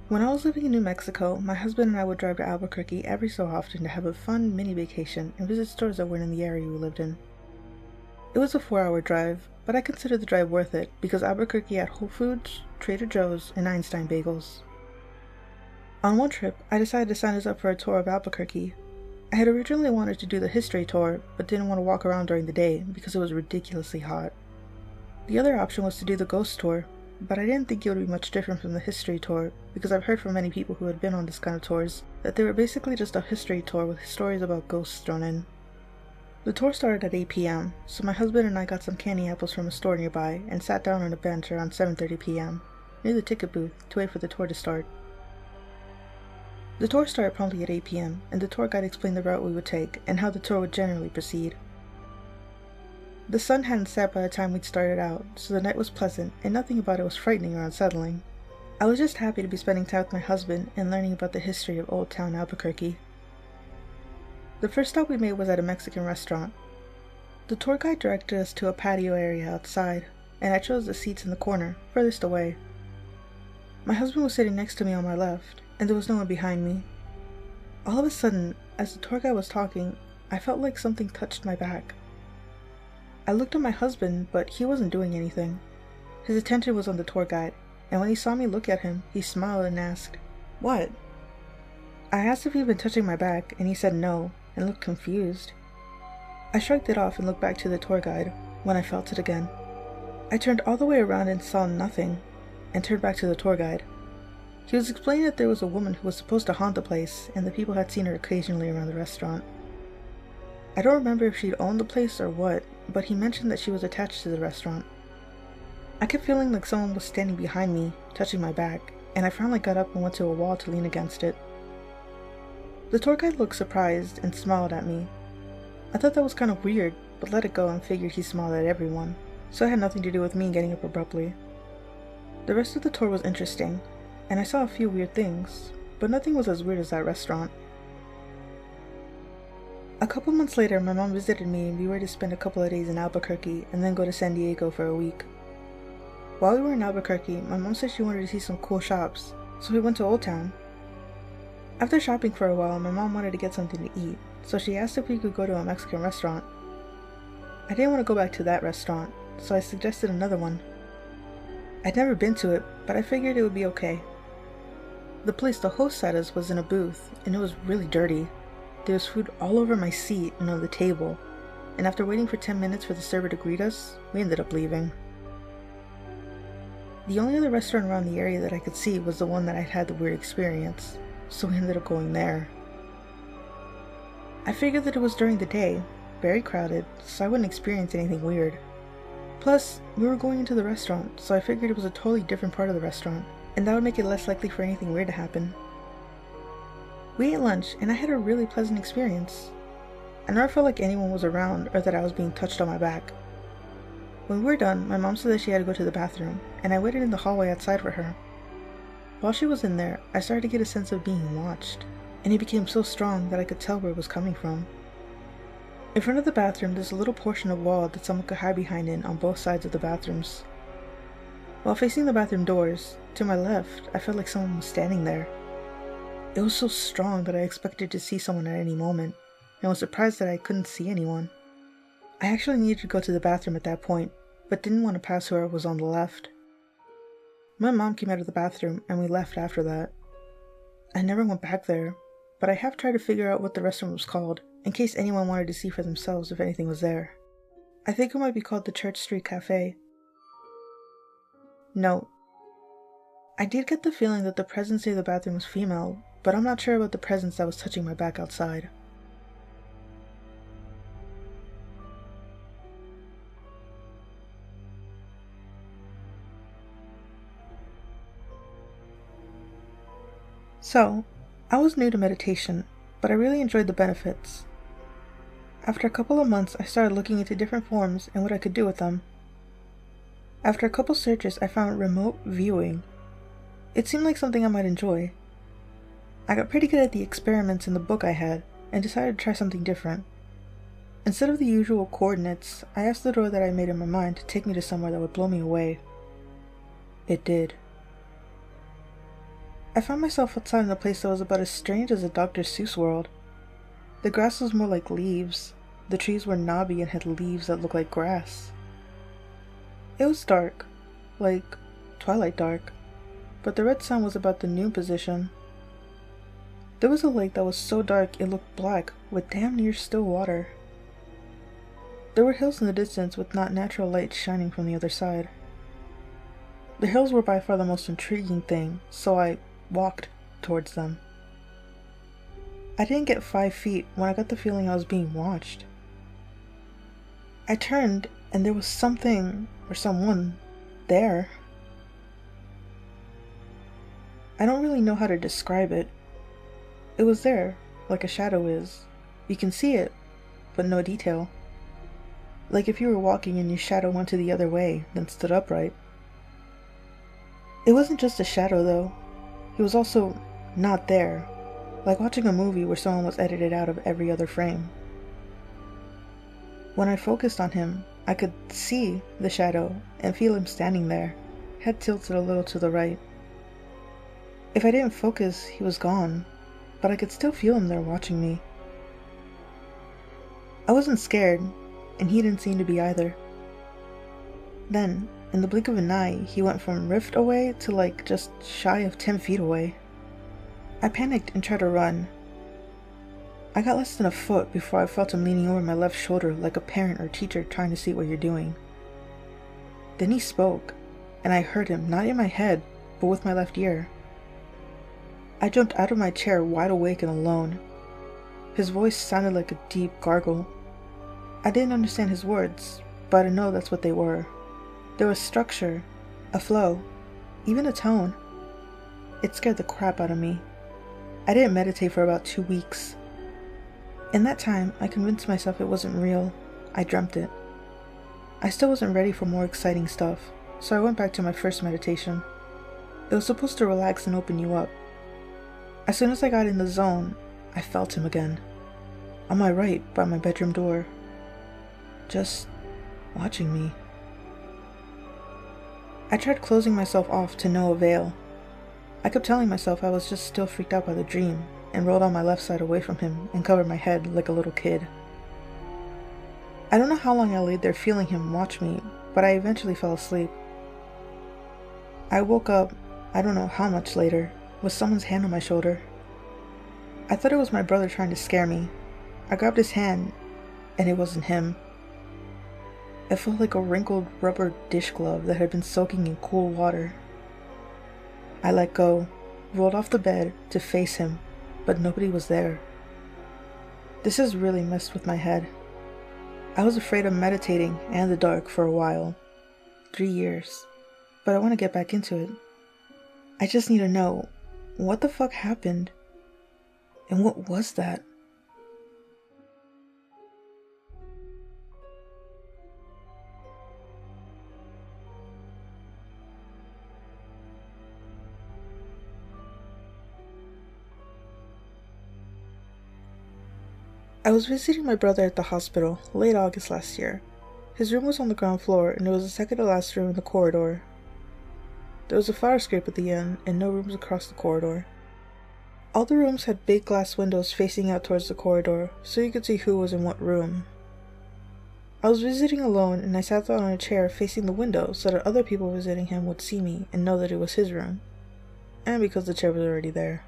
When I was living in New Mexico, my husband and I would drive to Albuquerque every so often to have a fun mini vacation and visit stores that weren't in the area we lived in. It was a 4-hour drive, but I considered the drive worth it because Albuquerque had Whole Foods, Trader Joe's, and Einstein bagels. On one trip, I decided to sign us up for a tour of Albuquerque. I had originally wanted to do the history tour, but didn't want to walk around during the day because it was ridiculously hot. The other option was to do the ghost tour, but I didn't think it would be much different from the history tour because I've heard from many people who had been on this kind of tours that they were basically just a history tour with stories about ghosts thrown in. The tour started at 8 p.m., so my husband and I got some candy apples from a store nearby and sat down on a bench around 7:30 p.m. near the ticket booth to wait for the tour to start. The tour started promptly at 8 p.m., and the tour guide explained the route we would take and how the tour would generally proceed. The sun hadn't set by the time we'd started out, so the night was pleasant and nothing about it was frightening or unsettling. I was just happy to be spending time with my husband and learning about the history of Old Town Albuquerque. The first stop we made was at a Mexican restaurant. The tour guide directed us to a patio area outside, and I chose the seats in the corner, furthest away. My husband was sitting next to me on my left, and there was no one behind me. All of a sudden, as the tour guide was talking, I felt like something touched my back. I looked at my husband, but he wasn't doing anything. His attention was on the tour guide, and when he saw me look at him, he smiled and asked, "What?" I asked if he'd been touching my back, and he said no, and looked confused. I shrugged it off and looked back to the tour guide when I felt it again. I turned all the way around and saw nothing, and turned back to the tour guide. He was explaining that there was a woman who was supposed to haunt the place, and the people had seen her occasionally around the restaurant. I don't remember if she'd owned the place or what, but he mentioned that she was attached to the restaurant. I kept feeling like someone was standing behind me, touching my back, and I finally got up and went to a wall to lean against it. The tour guide looked surprised and smiled at me. I thought that was kind of weird, but let it go and figured he smiled at everyone, so it had nothing to do with me getting up abruptly. The rest of the tour was interesting, and I saw a few weird things, but nothing was as weird as that restaurant. A couple months later, my mom visited me and we were to spend a couple of days in Albuquerque and then go to San Diego for a week. While we were in Albuquerque, my mom said she wanted to see some cool shops, so we went to Old Town. After shopping for a while, my mom wanted to get something to eat, so she asked if we could go to a Mexican restaurant. I didn't want to go back to that restaurant, so I suggested another one. I'd never been to it, but I figured it would be okay. The place the host had us was in a booth, and it was really dirty. There was food all over my seat and on the table, and after waiting for 10 minutes for the server to greet us, we ended up leaving. The only other restaurant around the area that I could see was the one that I'd had the weird experience, so we ended up going there. I figured that it was during the day, very crowded, so I wouldn't experience anything weird. Plus, we were going into the restaurant, so I figured it was a totally different part of the restaurant, and that would make it less likely for anything weird to happen. We ate lunch, and I had a really pleasant experience. I never felt like anyone was around or that I was being touched on my back. When we were done, my mom said that she had to go to the bathroom, and I waited in the hallway outside for her. While she was in there, I started to get a sense of being watched, and it became so strong that I could tell where it was coming from. In front of the bathroom, there's a little portion of wall that someone could hide behind in on both sides of the bathrooms. While facing the bathroom doors, to my left, I felt like someone was standing there. It was so strong that I expected to see someone at any moment, and was surprised that I couldn't see anyone. I actually needed to go to the bathroom at that point, but didn't want to pass whoever was on the left. My mom came out of the bathroom, and we left after that. I never went back there, but I have tried to figure out what the restaurant was called, in case anyone wanted to see for themselves if anything was there. I think it might be called the Church Street Cafe. Note: I did get the feeling that the presence near the bathroom was female, but I'm not sure about the presence that was touching my back outside. So, I was new to meditation, but I really enjoyed the benefits. After a couple of months, I started looking into different forms and what I could do with them. After a couple searches, I found remote viewing. It seemed like something I might enjoy. I got pretty good at the experiments in the book I had, and decided to try something different. Instead of the usual coordinates, I asked the door that I made in my mind to take me to somewhere that would blow me away. It did. I found myself outside in a place that was about as strange as a Dr. Seuss world. The grass was more like leaves. The trees were knobby and had leaves that looked like grass. It was dark, like twilight dark, but the red sun was about the noon position. There was a lake that was so dark it looked black, with damn near still water. There were hills in the distance with not natural light shining from the other side. The hills were by far the most intriguing thing, so I walked towards them. I didn't get 5 feet when I got the feeling I was being watched. I turned and there was something or someone there. I don't really know how to describe it. It was there, like a shadow is. You can see it, but no detail. Like if you were walking and your shadow went to the other way, then stood upright. It wasn't just a shadow though. He was also not there, like watching a movie where someone was edited out of every other frame. When I focused on him, I could see the shadow and feel him standing there, head tilted a little to the right. If I didn't focus, he was gone, but I could still feel him there watching me. I wasn't scared, and he didn't seem to be either. Then, in the blink of an eye, he went from rift away to like just shy of 10 feet away. I panicked and tried to run. I got less than a foot before I felt him leaning over my left shoulder like a parent or teacher trying to see what you're doing. Then he spoke, and I heard him, not in my head, but with my left ear. I jumped out of my chair wide awake and alone. His voice sounded like a deep gargle. I didn't understand his words, but I know that's what they were. There was structure, a flow, even a tone. It scared the crap out of me. I didn't meditate for about 2 weeks. In that time, I convinced myself it wasn't real. I dreamt it. I still wasn't ready for more exciting stuff, so I went back to my first meditation. It was supposed to relax and open you up. As soon as I got in the zone, I felt him again. On my right, by my bedroom door. Just watching me. I tried closing myself off to no avail. I kept telling myself I was just still freaked out by the dream, and rolled on my left side away from him and covered my head like a little kid. I don't know how long I laid there feeling him watch me, but I eventually fell asleep. I woke up, I don't know how much later, with someone's hand on my shoulder. I thought it was my brother trying to scare me. I grabbed his hand, and it wasn't him. It felt like a wrinkled rubber dish glove that had been soaking in cool water. I let go, rolled off the bed to face him, but nobody was there. This has really messed with my head. I was afraid of meditating and the dark for a while. 3 years. But I want to get back into it. I just need to know, what the fuck happened? And what was that? I was visiting my brother at the hospital late August last year. His room was on the ground floor, and it was the second to last room in the corridor. There was a fire escape at the end, and no rooms across the corridor. All the rooms had big glass windows facing out towards the corridor, so you could see who was in what room. I was visiting alone, and I sat down on a chair facing the window so that other people visiting him would see me and know that it was his room, and because the chair was already there.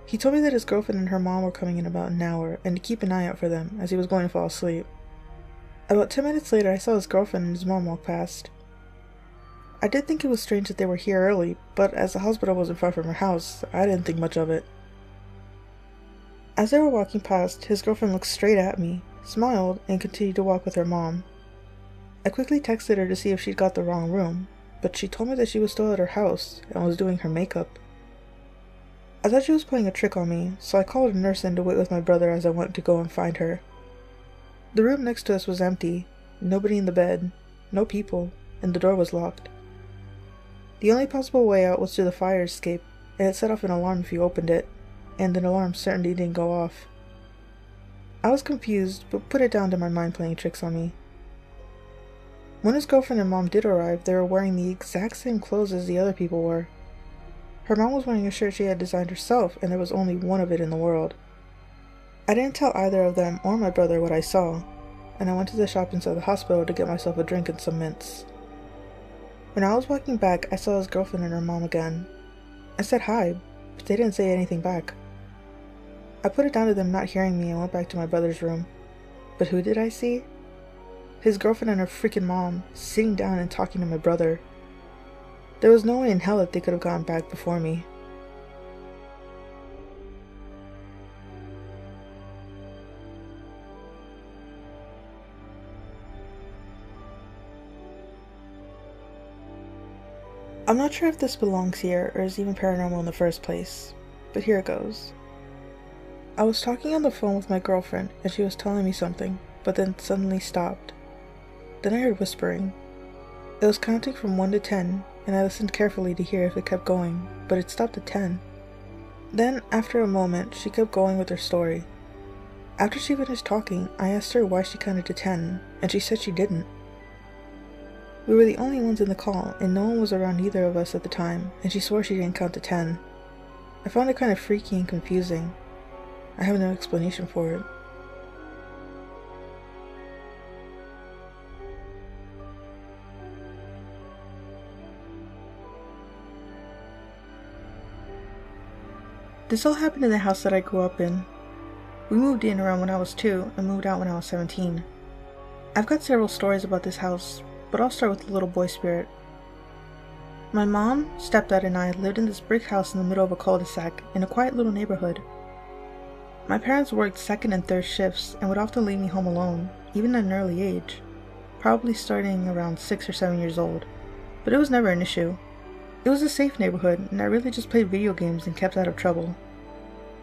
He told me that his girlfriend and her mom were coming in about an hour, and to keep an eye out for them, as he was going to fall asleep. About 10 minutes later, I saw his girlfriend and his mom walk past. I did think it was strange that they were here early, but as the hospital wasn't far from her house, I didn't think much of it. As they were walking past, his girlfriend looked straight at me, smiled, and continued to walk with her mom. I quickly texted her to see if she'd got the wrong room, but she told me that she was still at her house and was doing her makeup. I thought she was playing a trick on me, so I called a nurse in to wait with my brother as I went to go and find her. The room next to us was empty, nobody in the bed, no people, and the door was locked. The only possible way out was through the fire escape, and it set off an alarm if you opened it, and an alarm certainly didn't go off. I was confused, but put it down to my mind playing tricks on me. When his girlfriend and mom did arrive, they were wearing the exact same clothes as the other people were. Her mom was wearing a shirt she had designed herself, and there was only one of it in the world. I didn't tell either of them or my brother what I saw, and I went to the shop inside the hospital to get myself a drink and some mints. When I was walking back, I saw his girlfriend and her mom again. I said hi, but they didn't say anything back. I put it down to them not hearing me and went back to my brother's room. But who did I see? His girlfriend and her freaking mom, sitting down and talking to my brother. There was no way in hell that they could have gone back before me. I'm not sure if this belongs here or is even paranormal in the first place, but here it goes. I was talking on the phone with my girlfriend and she was telling me something, but then suddenly stopped. Then I heard whispering. It was counting from 1 to 10, and I listened carefully to hear if it kept going, but it stopped at 10. Then, after a moment, she kept going with her story. After she finished talking, I asked her why she counted to 10, and she said she didn't. We were the only ones in the call, and no one was around either of us at the time, and she swore she didn't count to 10. I found it kind of freaky and confusing. I have no explanation for it. This all happened in the house that I grew up in. We moved in around when I was 2 and moved out when I was 17. I've got several stories about this house, but I'll start with the little boy spirit. My mom, stepdad, and I lived in this brick house in the middle of a cul-de-sac in a quiet little neighborhood. My parents worked second and third shifts and would often leave me home alone, even at an early age, probably starting around 6 or 7 years old, but it was never an issue. It was a safe neighborhood, and I really just played video games and kept out of trouble.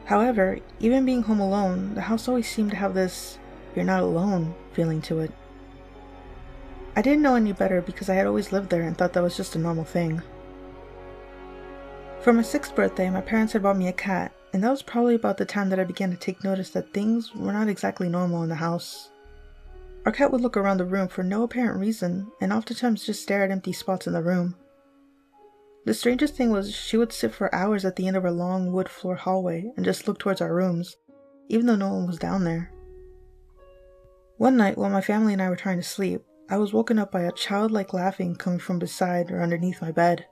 However, even being home alone, the house always seemed to have this "you're not alone" feeling to it. I didn't know any better because I had always lived there and thought that was just a normal thing. For my 6th birthday, my parents had bought me a cat, and that was probably about the time that I began to take notice that things were not exactly normal in the house. Our cat would look around the room for no apparent reason, and oftentimes just stare at empty spots in the room. The strangest thing was she would sit for hours at the end of our long wood floor hallway and just look towards our rooms, even though no one was down there. One night, while my family and I were trying to sleep, I was woken up by a childlike laughing coming from beside or underneath my bed.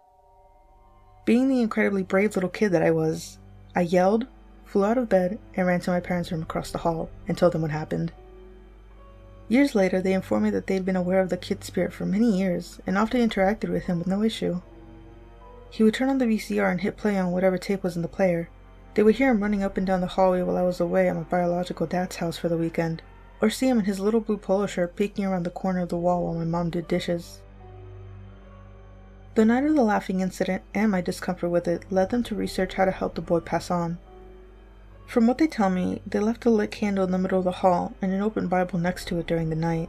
Being the incredibly brave little kid that I was, I yelled, flew out of bed, and ran to my parents' room across the hall and told them what happened. Years later, they informed me that they'd been aware of the kid spirit for many years and often interacted with him with no issue. He would turn on the VCR and hit play on whatever tape was in the player. They would hear him running up and down the hallway while I was away at my biological dad's house for the weekend, or see him in his little blue polo shirt peeking around the corner of the wall while my mom did dishes. The night of the laughing incident and my discomfort with it led them to research how to help the boy pass on. From what they tell me, they left a lit candle in the middle of the hall and an open Bible next to it during the night.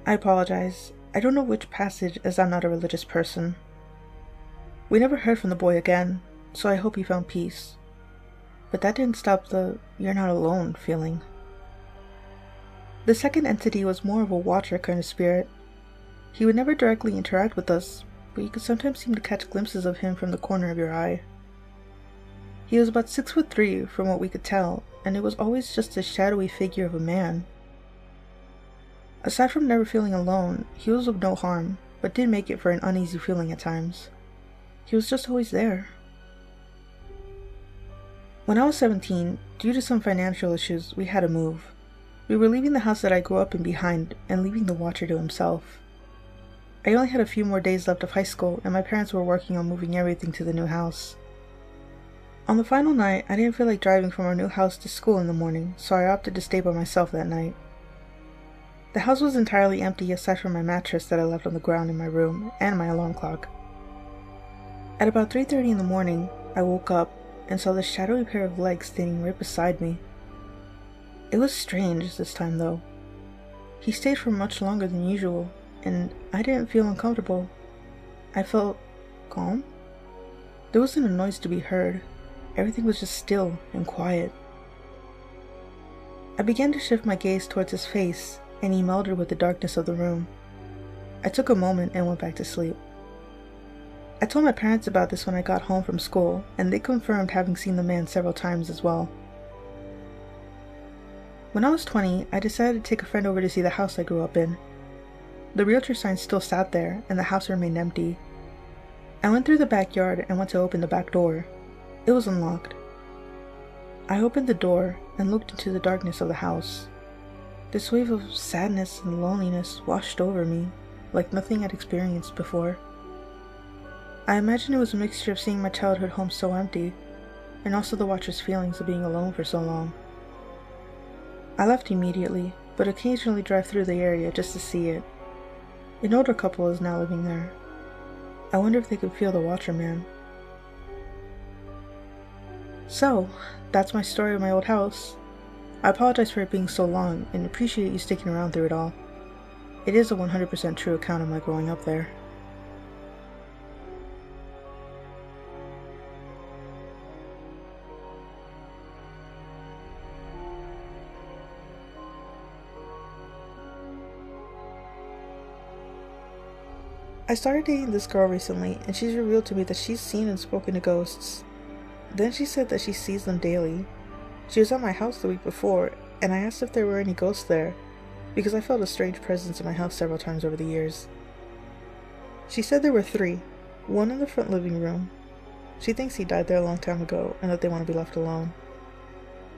I apologize, I don't know which passage as I'm not a religious person. We never heard from the boy again, so I hope he found peace. But that didn't stop the "you're not alone" feeling. The second entity was more of a watcher kind of spirit. He would never directly interact with us, but you could sometimes seem to catch glimpses of him from the corner of your eye. He was about 6'3" from what we could tell, and it was always just a shadowy figure of a man. Aside from never feeling alone, he was of no harm, but did make it for an uneasy feeling at times. He was just always there. When I was 17, due to some financial issues, we had to move. We were leaving the house that I grew up in behind and leaving the watcher to himself. I only had a few more days left of high school and my parents were working on moving everything to the new house. On the final night, I didn't feel like driving from our new house to school in the morning, so I opted to stay by myself that night. The house was entirely empty aside from my mattress that I left on the ground in my room and my alarm clock. At about 3:30 in the morning, I woke up and saw this shadowy pair of legs standing right beside me. It was strange this time though. He stayed for much longer than usual, and I didn't feel uncomfortable. I felt calm. There wasn't a noise to be heard. Everything was just still and quiet. I began to shift my gaze towards his face, and he melded with the darkness of the room. I took a moment and went back to sleep. I told my parents about this when I got home from school, and they confirmed having seen the man several times as well. When I was 20, I decided to take a friend over to see the house I grew up in. The realtor sign still sat there, and the house remained empty. I went through the backyard and went to open the back door. It was unlocked. I opened the door and looked into the darkness of the house. This wave of sadness and loneliness washed over me, like nothing I'd experienced before. I imagine it was a mixture of seeing my childhood home so empty, and also the watcher's feelings of being alone for so long. I left immediately, but occasionally drive through the area just to see it. An older couple is now living there. I wonder if they could feel the Watcher Man. So, that's my story of my old house. I apologize for it being so long and appreciate you sticking around through it all. It is a 100% true account of my growing up there. I started dating this girl recently, and she's revealed to me that she's seen and spoken to ghosts. Then she said that she sees them daily. She was at my house the week before, and I asked if there were any ghosts there, because I felt a strange presence in my house several times over the years. She said there were 3, one in the front living room. She thinks he died there a long time ago, and that they want to be left alone.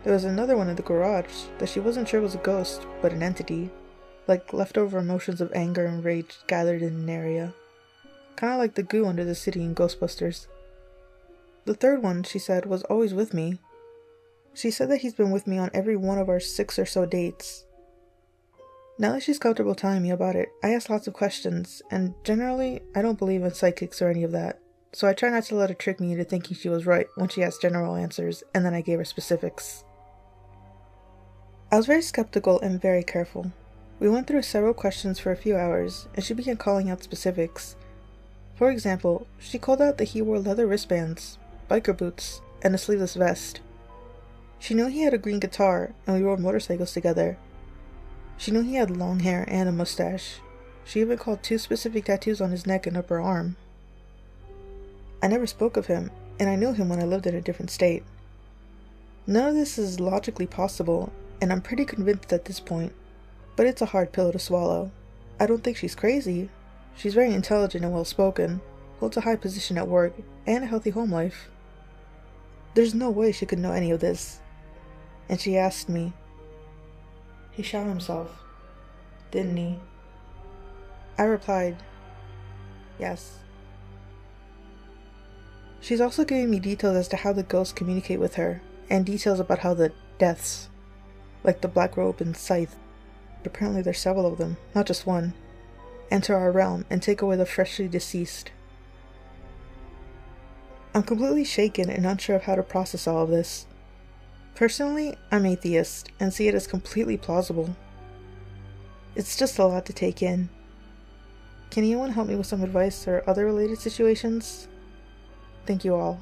There was another one in the garage that she wasn't sure was a ghost, but an entity, like leftover emotions of anger and rage gathered in an area. Kinda like the goo under the city in Ghostbusters. The third one, she said, was always with me. She said that he's been with me on every one of our 6 or so dates. Now that she's comfortable telling me about it, I ask lots of questions, and generally, I don't believe in psychics or any of that, so I try not to let her trick me into thinking she was right when she asked general answers, and then I gave her specifics. I was very skeptical and very careful. We went through several questions for a few hours, and she began calling out specifics. For example, she called out that he wore leather wristbands, biker boots, and a sleeveless vest. She knew he had a green guitar, and we rode motorcycles together. She knew he had long hair and a mustache. She even called 2 specific tattoos on his neck and upper arm. I never spoke of him, and I knew him when I lived in a different state. None of this is logically possible, and I'm pretty convinced at this point, but it's a hard pill to swallow. I don't think she's crazy. She's very intelligent and well-spoken, holds a high position at work, and a healthy home life. There's no way she could know any of this. And she asked me, "He shot himself, didn't he?" I replied, "Yes." She's also giving me details as to how the ghosts communicate with her, and details about how the deaths, like the Black Robe and Scythe, apparently there's several of them, not just one, enter our realm and take away the freshly deceased. I'm completely shaken and unsure of how to process all of this. Personally, I'm atheist and see it as completely plausible. It's just a lot to take in. Can anyone help me with some advice or other related situations? Thank you all.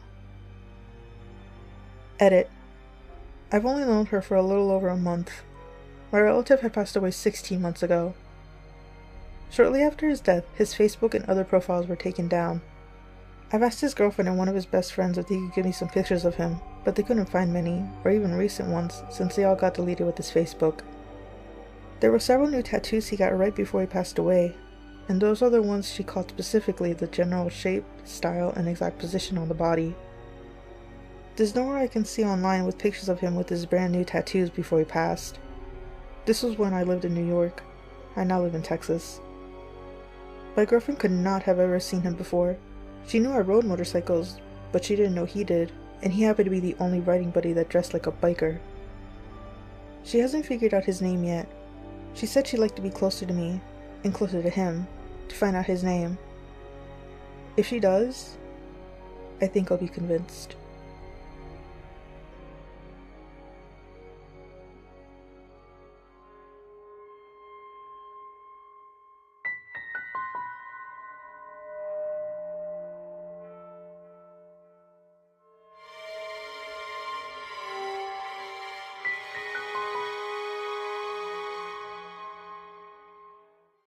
Edit. I've only known her for a little over a month. My relative had passed away 16 months ago. Shortly after his death, his Facebook and other profiles were taken down. I've asked his girlfriend and one of his best friends if they could give me some pictures of him, but they couldn't find many, or even recent ones, since they all got deleted with his Facebook. There were several new tattoos he got right before he passed away, and those are the ones she called specifically the general shape, style, and exact position on the body. There's nowhere I can see online with pictures of him with his brand new tattoos before he passed. This was when I lived in New York. I now live in Texas. My girlfriend could not have ever seen him before. She knew I rode motorcycles, but she didn't know he did, and he happened to be the only riding buddy that dressed like a biker. She hasn't figured out his name yet. She said she'd like to be closer to me, and closer to him, to find out his name. If she does, I think I'll be convinced.